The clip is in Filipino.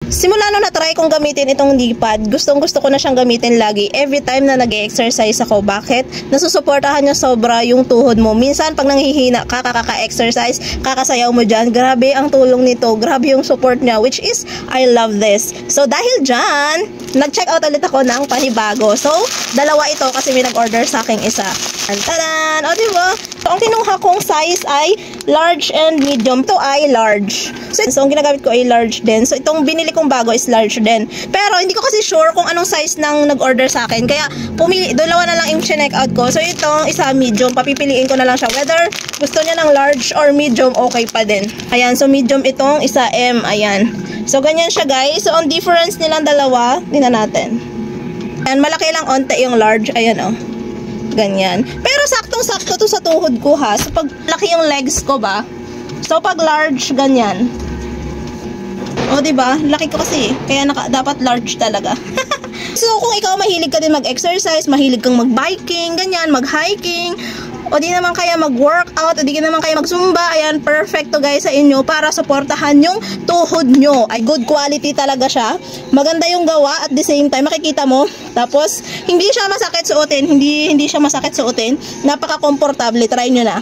Simula nung na-try kong gamitin itong knee pad, gustong-gusto ko na siyang gamitin lagi every time na nag-exercise ako. Bakit? Nasusuportahan niya sobra yung tuhod mo. Minsan, pag nanghihina ka, kaka-exercise, kakasayaw mo dyan, grabe ang tulong nito, grabe yung support niya, which is, I love this. So, dahil dyan, nag-check out ulit ako ng panibago. So, dalawa ito kasi may nag-order sa aking isa. Tadan! O, diba? So, ang kinuha kong size ay large and medium. Ito ay large. So, ang ginagamit ko ay large din. So, itong binili kong bago is large din. Pero, hindi ko kasi sure kung anong size nang nag-order sa akin. Kaya, dalawa na lang yung check out ko. So, itong isa medium. Papipiliin ko na lang siya. Whether gusto niya ng large or medium, okay pa din. Ayan. So, medium itong isa M. Ayan. So, ganyan siya, guys. So, ang difference nilang dalawa, tingnan natin. Ayan, malaki lang onte yung large. Ayan, oh. Ganyan. Pero, saktong-sakto to sa tuhod ko, ha. So, pag laki yung legs ko ba? So, pag large, ganyan. O, diba? Laki ko kasi. Kaya dapat large talaga. So, kung ikaw mahilig ka din mag-exercise, mahilig kang mag-biking, ganyan, mag-hiking, o di naman kaya mag-workout, o di naman kaya mag-zumba, ayan, perfect to guys sa inyo para suportahan yung tuhod nyo. Ay, good quality talaga siya. Maganda yung gawa at the same time, makikita mo. Tapos, hindi siya masakit suotin. Hindi siya masakit suotin. Napaka-komportable. Try nyo na.